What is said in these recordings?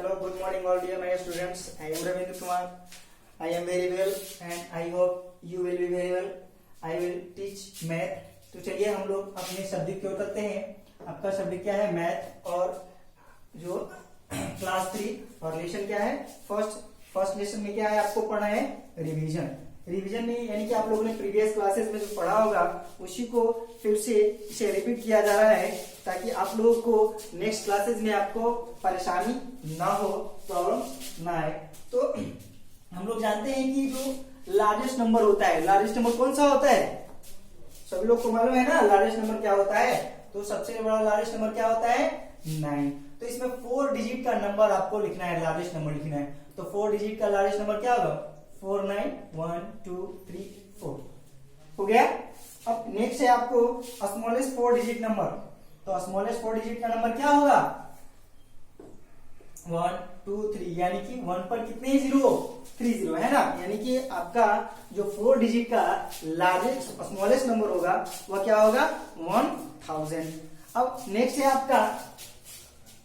Hello, good morning all dear my students. I am Ravindra Kumar. I am very well and I hope you will be very well. I will teach math. तो चलिए हम लोग अपने subject की ओर करते हैं. आपका subject क्या है? मैथ. और जो क्लास 3 और लेसन क्या है? फर्स्ट लेसन में क्या है आपको पढ़ना है? रिवीजन. रिवीजन में यानी कि आप लोगों ने प्रीवियस क्लासेस में जो पढ़ा होगा उसी को फिर से इसे रिपीट किया जा रहा है ताकि आप लोगों को नेक्स्ट क्लासेस में आपको परेशानी ना हो, प्रॉब्लम ना आए. तो हम लोग जानते हैं कि जो लार्जेस्ट नंबर होता है, लार्जेस्ट नंबर कौन सा होता है? सभी लोग को मालूम है ना लार्जेस्ट नंबर क्या होता है. तो सबसे बड़ा लार्जेस्ट नंबर क्या होता है? 9. तो इसमें 4 डिजिट का नंबर आपको लिखना है, लार्जेस्ट नंबर लिखना है. तो 4 डिजिट का लार्जेस्ट नंबर क्या होगा? 4 9 1 2 3 4 हो गया. अब नेक्स्ट है आपको स्मॉलेस्ट 4 डिजिट नंबर. तो स्मॉलेस्ट 4 डिजिट का नंबर क्या होगा? 1 2 3 यानी कि 1 पर कितने जीरो? 3 जीरो है ना. यानी कि आपका जो 4 डिजिट का लार्जेस्ट स्मॉलेस्ट नंबर होगा वह क्या होगा? 1000. अब नेक्स्ट है आपका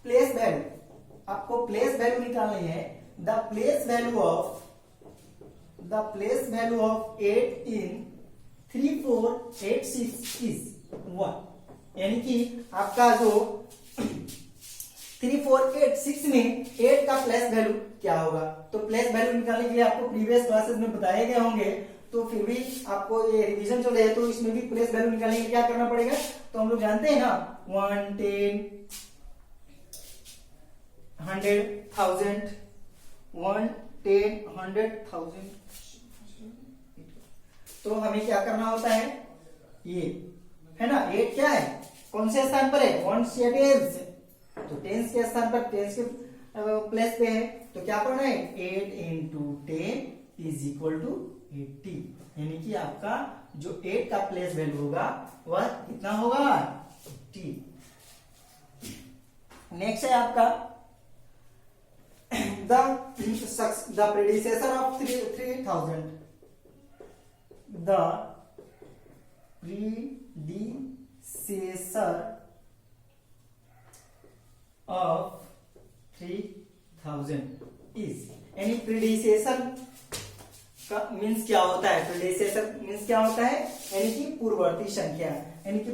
प्लेस वैल्यू. आपको प्लेस वैल्यू निकालनी है. The place value of 8 in 3 4 8 6 is 1. यानी कि आपका जो 3 4 8 6 में 8 का प्लेस वैल्यू क्या होगा? तो प्लेस वैल्यू निकालने के लिए आपको प्रीवियस क्लासेस में बताए गए होंगे. तो फिर भी आपको ये रिवीजन चल रहा है तो इसमें भी प्लेस वैल्यू निकालने के लिए क्या करना पड़ेगा? तो हम लोग जानते हैं ना 1 10 100 1000 1 10 100 1000. तो हमें क्या करना होता है? ये है ना 8 क्या है? कौन से स्थान पर है? 1 या 10. तो 10 के स्थान पर 10 के प्लेस पे है. तो क्या पढ़ना है? 8 into 10 is equal to 80. यानी कि आपका जो 8 का प्लेस वैल्यू होगा वह कितना होगा? 80. नेक्स्ट है आपका the predecessor of 3000. The predecessor of 3000 is. यानी प्रीडिसेसर का मीन्स क्या होता है? प्रीडिसेसर मीन्स क्या होता है? यानी कि पूर्ववर्ती संख्या. यानी कि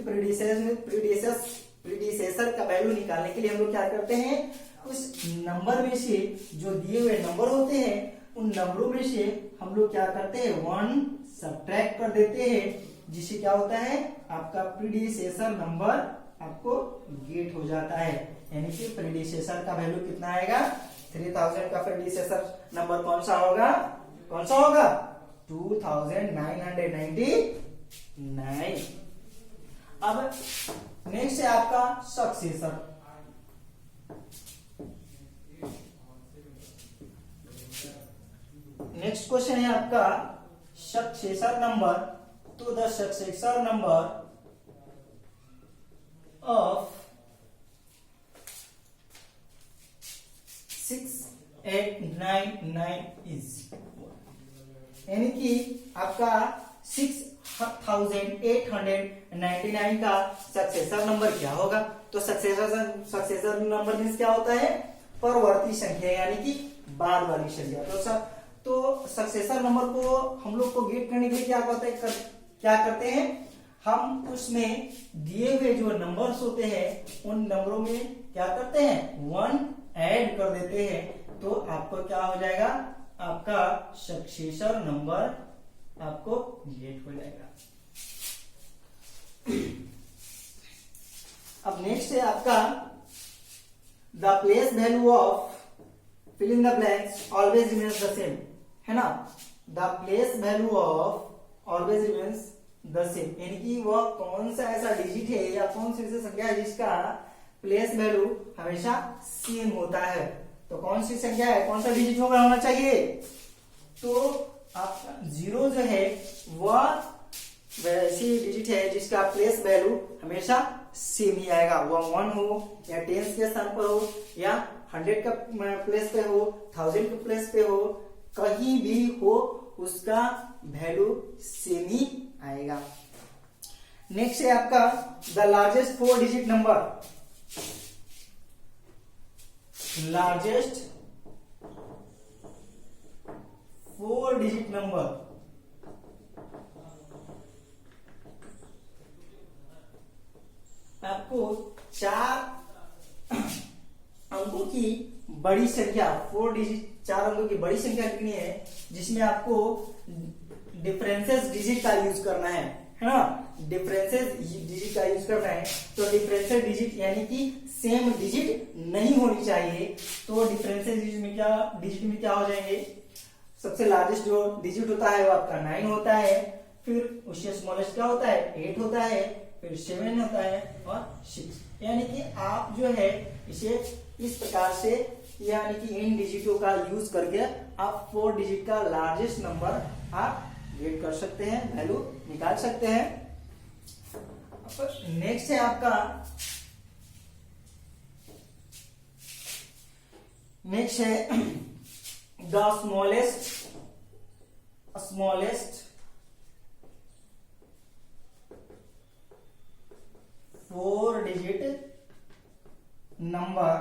प्रीडिसेसर का वैल्यू निकालने के लिए हम लोग क्या करते हैं? उस नंबर में से जो दिए हुए नंबर होते हैं उन नंबरों में से हम लोग क्या करते हैं? 1 सब्ट्रैक्ट कर देते हैं, जिससे क्या होता है? आपका प्रीडिसेसर नंबर आपको गेट हो जाता है. यानी कि प्रीडिसेसर का वैल्यू कितना आएगा? 3000 का प्रीडिसेसर नंबर कौन सा होगा? 2999. अब नेक्स्ट है आपका सक्सेसर. नेक्स्ट क्वेश्चन है आपका सक्सेसर नंबर. तो the successor number of 6899 is. यानी कि आपका 6899 का सक्सेसर नंबर क्या होगा? तो सक्सेसर नंबर मीन्स क्या होता है? परवर्ती संख्या यानी कि बाद वाली संख्या. तो सक्सेसर नंबर को हम लोग को गेट करने के लिए क्या करते हैं? हम उसमें दिए हुए जो नंबर्स होते हैं उन नंबरों में क्या करते हैं? 1 ऐड कर देते हैं. तो आपको क्या हो जाएगा? आपका सक्सेसर नंबर आपको गेट हो जाएगा. अब नेक्स्ट है आपका the place value of fill in the blanks always remains the same. है ना. The place value of always remains the same. यानी कि वह कौन सा ऐसा डिजिट है या कौन सी ऐसी संख्या है जिसका प्लेस वैल्यू हमेशा सेम होता है. तो कौन सी संख्या है? कौन सा डिजिट होना चाहिए? तो आपका 0 जो है वह वैसी डिजिट है जिसका प्लेस वैल्यू हमेशा सेम ही आएगा. वह 1 हो या 10 के स्थान पर हो या 100 का प्लेस पे हो, 1000 के प्लेस पे हो, कहीं भी हो उसका वैल्यू सेम ही आएगा. नेक्स्ट है आपका the largest 4 digit number. Largest 4 digit number आपको 4 अंकों की बड़ी संख्या 4 डिजिट 4 अंकों की बड़ी संख्या लिखनी है, जिसमें आपको डिफरेंसेस डिजिट का यूज करना है ना। डिफरेंसेस डिजिट का यूज करना है, तो डिफरेंसेस डिजिट यानी कि सेम डिजिट नहीं होनी चाहिए। तो डिफरेंसेस डिजिट में क्या हो जाएंगे, सबसे लार्जेस्ट जो डिजिट होता है वो आपका 9 होता है, फिर उससे स्मॉलेस्ट क्या होता है 8 होता है, फिर 7 होता है और 6। यानी कि आप जो है इसे इस प्रकार से यानी कि इन डिजिटों का यूज करके आप 4 डिजिट का लार्जेस्ट नंबर आप गेट कर सकते हैं, वैल्यू निकाल सकते हैं। नेक्स्ट है आपका नेक्स्ट है the smallest 4 digit number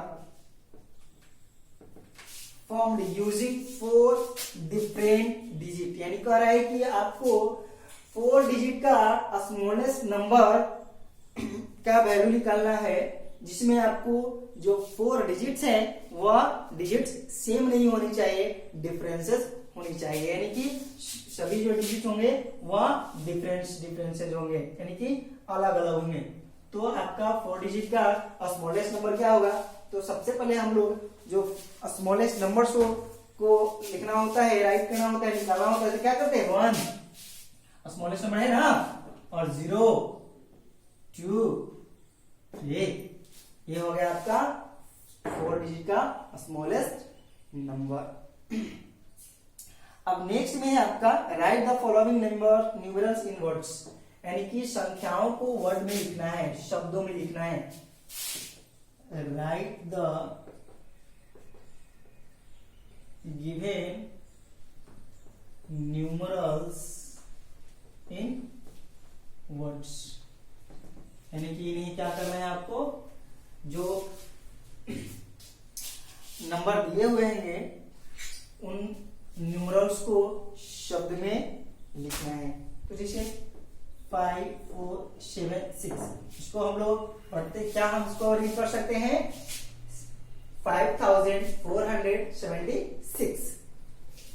formed using 4 different digit. यानी कह रहा है कि आपको 4 डिजिट का स्मॉलेस्ट नंबर का वैल्यू निकालना है, जिसमें आपको जो 4 डिजिट्स हैं वह डिजिट्स सेम नहीं होनी चाहिए, डिफरेंसेस होनी चाहिए। यानी कि सभी जो डिजिट होंगे वह डिफरेंसेस होंगे, यानी कि अलग अलग होंगे। तो आपका 4 डिजिट का स्मॉलेस्ट नंबर क्या होगा, तो सबसे पहले हम लोग जो स्मॉलेस्ट नंबर को लिखना होता है, राइट करना होता है, निकालना होता है, तो क्या करते हैं 1 स्मॉलेस्ट नंबर है ना, और 0 2 3 ये हो गया आपका 4 डिजिट का स्मॉलेस्ट नंबर। अब नेक्स्ट में है आपका right the following number numerals in words, यानी कि संख्याओं को वर्ड में लिखना है, शब्दों में लिखना है। Right the given numerals in words, यानी कि इन्हें क्या करना है, आपको जो नंबर दिए हुए हैं उन न्यूमरल्स को शब्द में लिखना है। तो जैसे 5 4 7 6 इसको हम लोग पढ़ते, क्या हम इसको रीड कर सकते हैं 5476।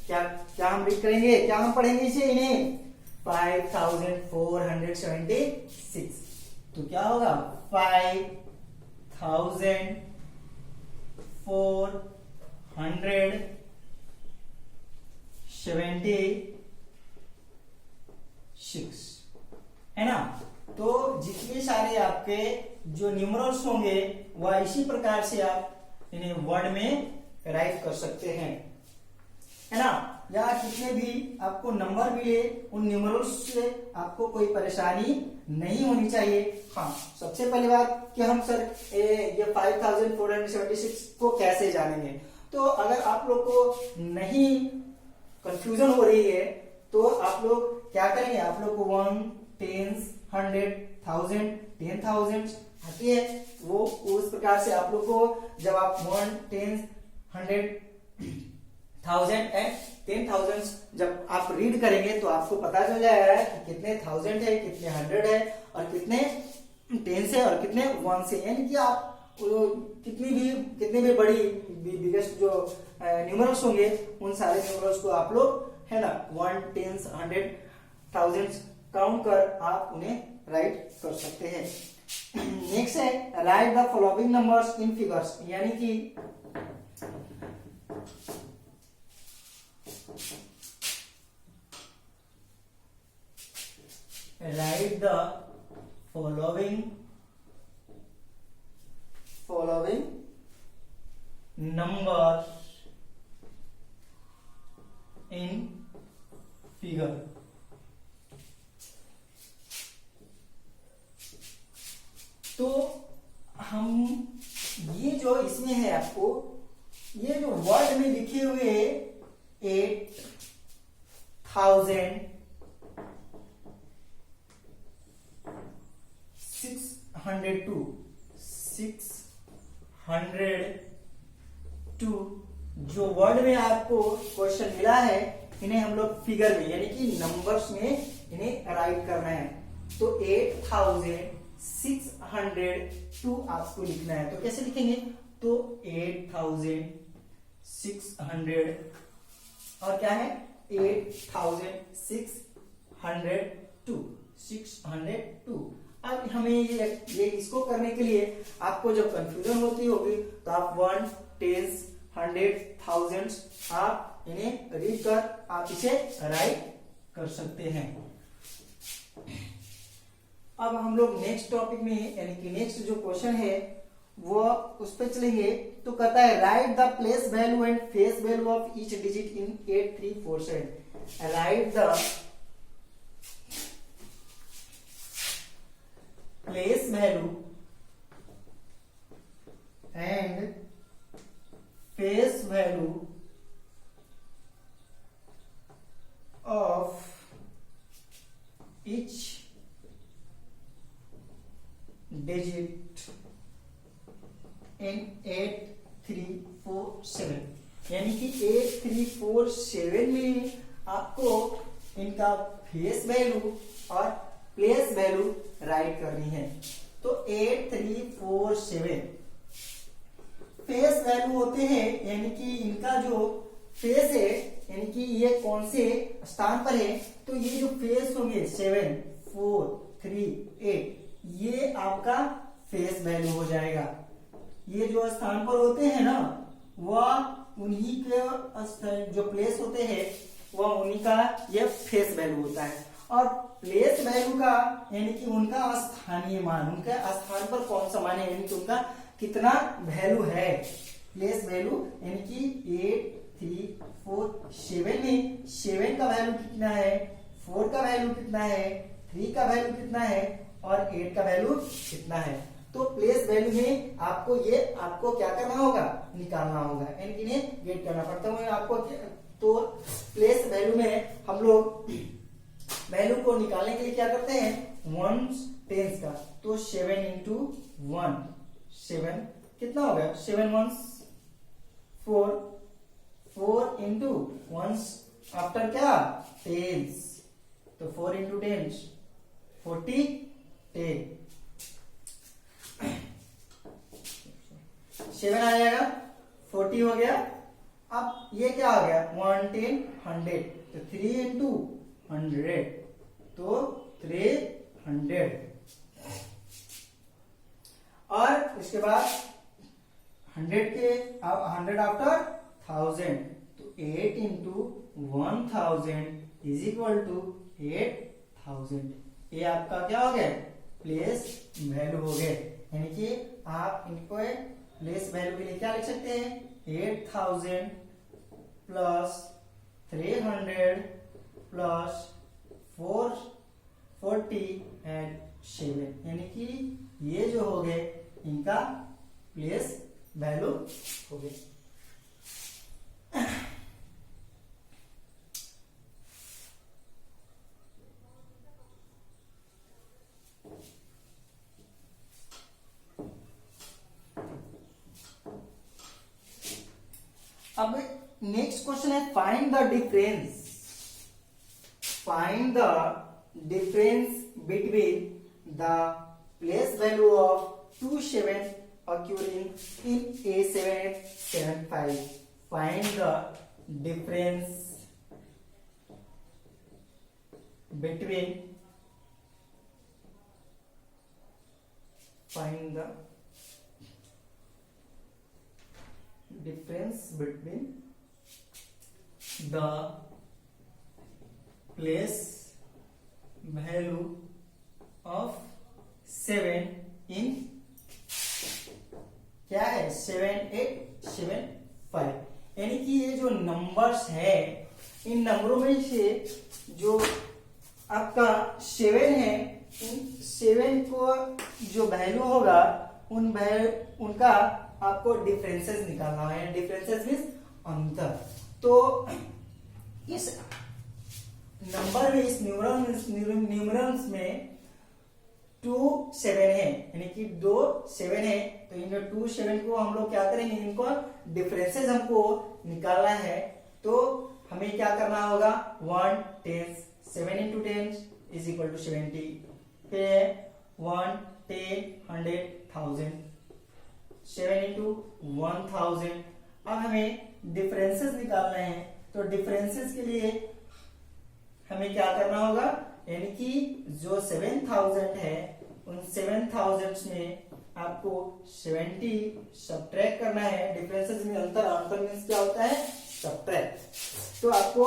क्या हम रीड करेंगे, क्या हम पढ़ेंगे इसे, इन्हें 5476। तो क्या होगा 5476 है ना। तो जितने सारे आपके जो न्यूमरल्स होंगे वह इसी प्रकार से आप इन्हें वर्ड में राइट कर सकते हैं, है ना। या कितने भी आपको नंबर मिले उन न्यूमरल्स से आपको कोई परेशानी नहीं होनी चाहिए। हाँ, सबसे पहली बात कि हम सर ये 5476 को कैसे जानेंगे, तो अगर आप लोग को नहीं कंफ्यूजन हो रही है तो आप लोग क्या करेंगे, आप लोग को 1 10 100 1000 10,000 आती है, वो उस प्रकार से आप लोग को जब आप 1 10 100 1000 एंड 10,000 जब आप रीड करेंगे तो आपको पता चल जाएगा कि कितने 1000 है, कितने 100 है और कितने 10 है और कितने 1 से। यानी कि आप कितनी भी बड़ी बिगेस्ट जो न्यूमरल्स होंगे उन सारे न्यूमरल्स को आप लोग है ना 1 10 100 1000 काउंट कर आप उन्हें राइट कर सकते हैं। नेक्स्ट है right the following numbers in figures, यानी कि right the following number in figure. तो हम ये जो इसमें है आपको ये जो वर्ड में लिखे हुए 602 जो वर्ड में आपको क्वेश्चन मिला है इन्हें हम लोग फिगर में यानी कि नंबर्स में इन्हें राइट करना है। तो 8602 आपको लिखना है। तो कैसे लिखेंगे? तो 8600 और क्या है 8602। अब हमें ये इसको करने के लिए आपको जब कंफ्यूजन होती होगी तो आप 1 10 100 1000 आप इन्हें रीड कर आप इसे राइट कर सकते हैं। अब हम लोग नेक्स्ट टॉपिक में यानी कि नेक्स्ट जो क्वेश्चन है वो उस पर चलेंगे। तो कहता है right the place value and face value of each digit in 8347। Right the place value and face value of each digit in 8347। यानी कि 8347 में आपको इनका फेस वैल्यू और प्लेस वैल्यू राइट करनी है। तो 8347 फेस वैल्यू होते हैं यानी कि इनका जो फेस है यानी कि ये कौन से स्थान पर है। तो ये जो फेस होंगे 7 4 3 8 ये आपका फेस वैल्यू हो जाएगा। ये जो स्थान पर होते हैं ना वह उन्हीं के जो प्लेस होते हैं वह उन्हीं का ये फेस वैल्यू होता है। और प्लेस वैल्यू का यानी कि उनका स्थानीय मान, उनके स्थान पर कौन सा मान है यानी कि उनका कितना वैल्यू है। प्लेस वैल्यू यानी कि 8347 में 7 का वैल्यू कितना है, 4 का वैल्यू कितना है, 3 का वैल्यू कितना है और 8 का वैल्यू कितना है। तो प्लेस वैल्यू में आपको क्या करना होगा, निकालना होगा यानी कि इन्हें गेट करना पड़ता है आपको। तो प्लेस वैल्यू में हम लोग वैल्यू को निकालने के लिए क्या करते हैं, वंस टेंस का। तो 7 इंटू 1 7 कितना हो गया, 7 वंस 4 4 इंटू वंस आफ्टर क्या टेंस। तो 4 इंटू टेंस 40 10 7 आ जाएगा 40 हो गया। अब ये क्या हो गया 1 10 100 तो 3 इंटू 100 तो 300 और उसके बाद 100 के अब 100 आफ्टर 1000 तो 8 इंटू 1000 इज इक्वल टू 8000। ये आपका क्या हो गया प्लेस वैल्यू हो गए। यानी कि आप इनको प्लेस वैल्यू के लिए क्या लिख सकते हैं 8000 प्लस 300 प्लस 440 एंड 7 यानी कि ये जो हो गए इनका प्लेस वैल्यू हो गए। अब नेक्स्ट क्वेश्चन है find the difference between the place value of 2 7 occurring in A775। Find the difference between the place value of 7 in क्या है 7875। यानी कि ये जो नंबर्स है इन नंबरों में से जो आपका 7 है इन 7 को जो वैल्यू होगा उनका आपको डिफरेंसेस निकालना है। डिफरेंसेस मीन्स अंतर। तो इस नंबर में इस न्यूमरल्स में 2 7 है यानी कि 2 7 है तो इनमें 2 7 को हम लोग क्या करेंगे इनको डिफरेंसेस हमको निकालना है। तो हमें क्या करना होगा, 1 10 7 into 10 is equal to 70, फिर 1 10 100 1000 7 into 1000। अब हमें डिफरेंसेस निकालने हैं, तो डिफरेंसेस के लिए हमें क्या करना होगा, यानी कि जो 7000 है उन 7000 में आपको 70 सब्ट्रैक्ट करना है। डिफरेंसेस में अंतर, अंतर मीन्स क्या होता है, सब्ट्रैक्ट। तो आपको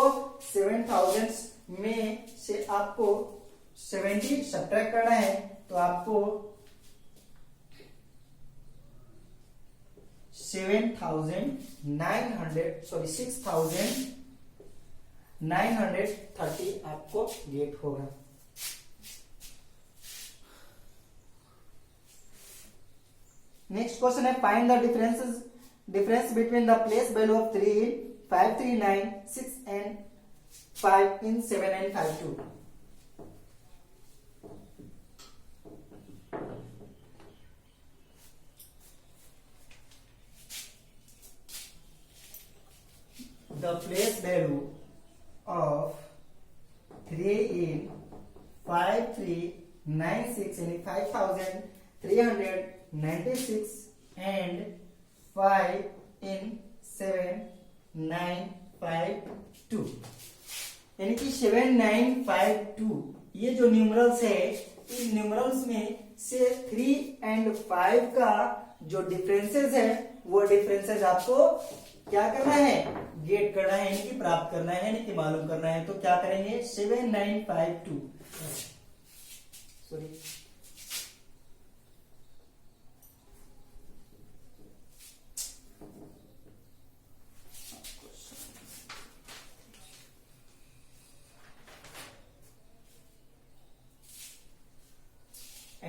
7000 में से आपको 70 सब्ट्रैक्ट करना है, तो आपको 6930 आपको गेट होगा। नेक्स्ट क्वेश्चन है, find the difference between the place value of 3 5 3 9 6 and 5 in 7 and 5 2। The place value of 3 in 5 3 9 6 यानी 5396 and 5 in 7 9 5 2 यानी कि 7 9 5 2 ये जो न्यूमरल्स है, इन न्यूमरल्स में से 3 and 5 का जो डिफरेंसेस है वो डिफरेंसेस आपको क्या करना है, गेट करना है, यानी कि प्राप्त करना है, यानी कि मालूम करना है। तो क्या करेंगे, 7952 सॉरी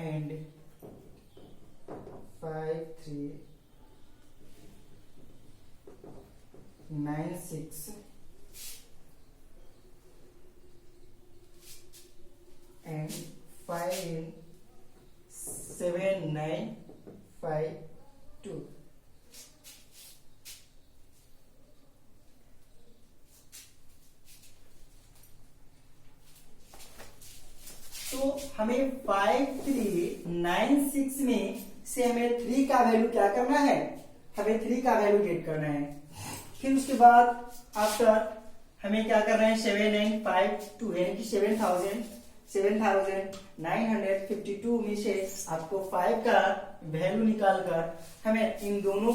and 5 3 9 6 and 5 in 7 9 5 2। तो हमें 5396 में से हमें 3 का वैल्यू क्या करना है, हमें 3 का वैल्यू गेट करना है। फिर उसके बाद आफ्टर हमें क्या करना है, 7952 यानी कि 7952 में से आपको 5 का वैल्यू निकालकर हमें इन दोनों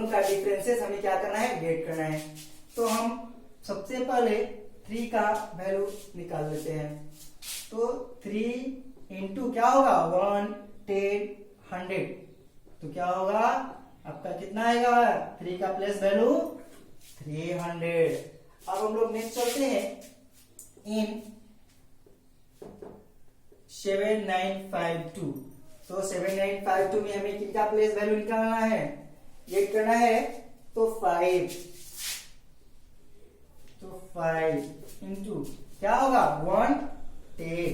का डिफरेंसेस हमें क्या करना है, गेट करना है। तो हम सबसे पहले 3 का वैल्यू निकाल लेते हैं। तो 3 इंटू क्या होगा, 1 10 100, तो क्या होगा आपका, कितना आएगा, 3 का प्लेस वैल्यू 300। अब हम लोग नेक्स्ट चलते हैं, इन 7952। तो 7952 में हमें कितना प्लेस वैल्यू निकालना है, गेट करना है। तो 5 इंटू क्या होगा, 110।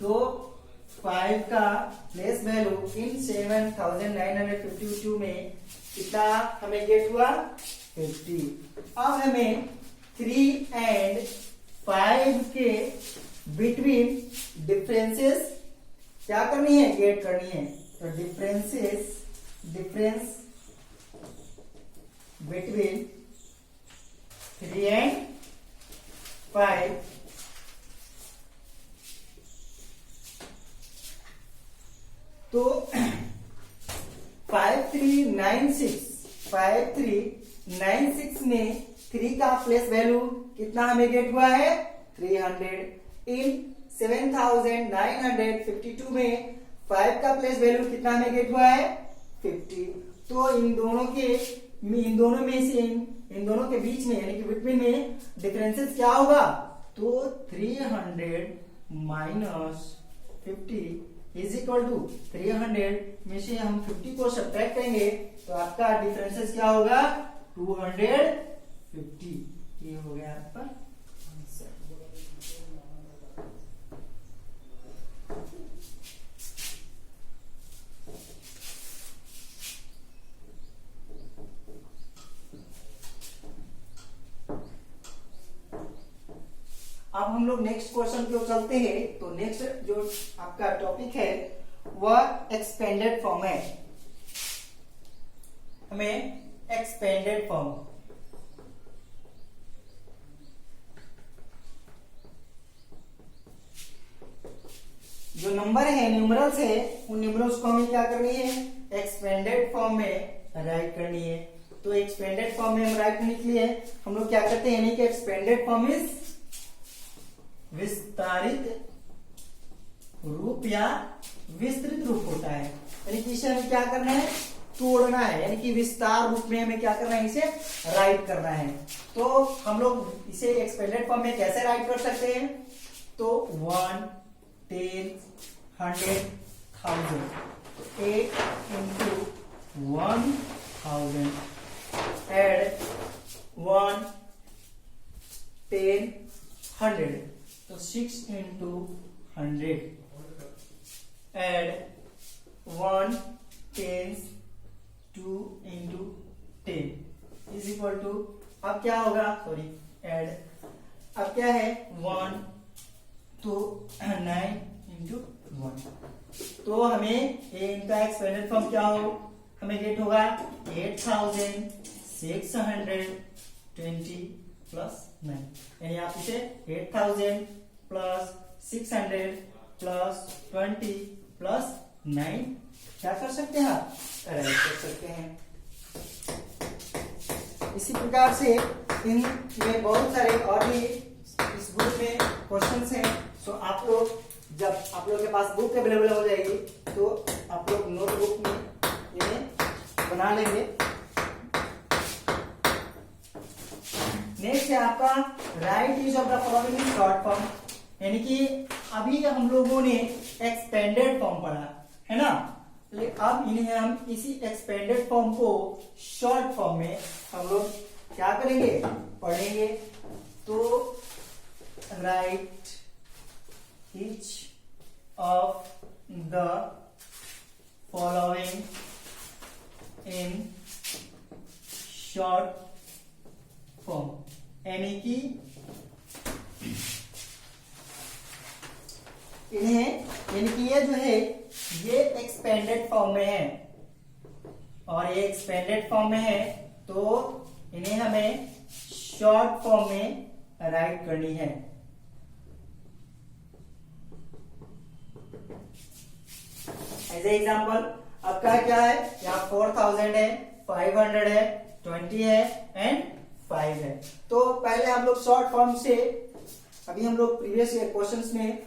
तो 5 का प्लेस वैल्यू इन 7952 में कितना हमें गेट हुआ, 50। अब हमें 3 and 5 के बिटवीन डिफरेंसेस क्या करनी है, गेट करनी है। तो डिफरेंस बिटवीन 3 and 5 तो 5396 में 3 का प्लेस वैल्यू कितना हमें गेट हुआ है, 300। इन 7952 में 5 का प्लेस वैल्यू कितना हमें गेट हुआ है, 50। तो इन दोनों के बीच में यानी कि बिटवीन में डिफरेंसेस क्या होगा, तो 300 माइनस 50 इज इक्वल टू 300 में से हम 50 को सब्ट्रैक्ट करेंगे तो आपका डिफरेंसेस क्या होगा, 250। ये हो गया आपका आंसर। अब हम लोग नेक्स्ट क्वेश्चन की ओर चलते हैं। तो नेक्स्ट जो आपका टॉपिक है वह एक्सपेंडेड फॉर्म है। हमें एक्सपेंडेड फॉर्म, जो नंबर है, न्यूमरल्स है, उन न्यूमरल्स को हमें क्या करनी है, एक्सपेंडेड फॉर्म में राइट करनी है। तो एक्सपेंडेड फॉर्म में हम राइट करने के लिए हम लोग क्या करते हैं, यानी कि एक्सपेंडेड फॉर्म इज विस्तारित रूप या विस्तृत रूप होता है। यानी कि इसे हमें क्या करना है, तोड़ना है, यानी कि विस्तार रूप में हमें क्या करना है, इसे राइट करना है। तो हम लोग इसे एक्सपेंडेड फॉर्म में कैसे राइट कर सकते हैं, तो 1, 10, 100, 1000, 8 into 1000 add 1, 10, 100, तो 6 into 100 add 1, 10, 2 into 10 is equal to, अब क्या होगा, सॉरी एड, अब क्या है 1 तो 9 into 1, तो हमें ये इनका एक्सपेंडेड फॉर्म क्या हो, हमें गेट होगा 8620 प्लस 9, यानी आप इसे 8000 प्लस 600 प्लस 20 प्लस 9 क्या कर सकते हैं, आप राइट कर सकते हैं। इसी प्रकार से इन में बहुत सारे और भी इस ग्रुप में क्वेश्चंस हैं। सो आप लोग, जब आप लोग के पास बुक अवेलेबल हो जाएगी तो आप लोग नोटबुक में इन्हें बना लेंगे। नेक्स्ट है आपका right use of the following in short form, यानी कि अभी हम लोगों ने एक्सपेंडेड फॉर्म पढ़ा है ना, अब इन्हें हम इसी एक्सपेंडेड फॉर्म को शॉर्ट फॉर्म में हम लोग क्या करेंगे, पढ़ेंगे। तो right each of the following in short form, यानी कि इन्हें, यानी कि ये जो है ये एक्सपेंडेड फॉर्म में है और ये एक्सपेंडेड फॉर्म में है, तो इन्हें हमें शॉर्ट फॉर्म में राइट करनी है। एज एग्जाम्पल आपका क्या है, यहाँ 4000 है, 500 है, 20 है एंड 5 है। तो पहले हम लोग शॉर्ट फॉर्म से, अभी हम लोग प्रीवियस क्वेश्चंस में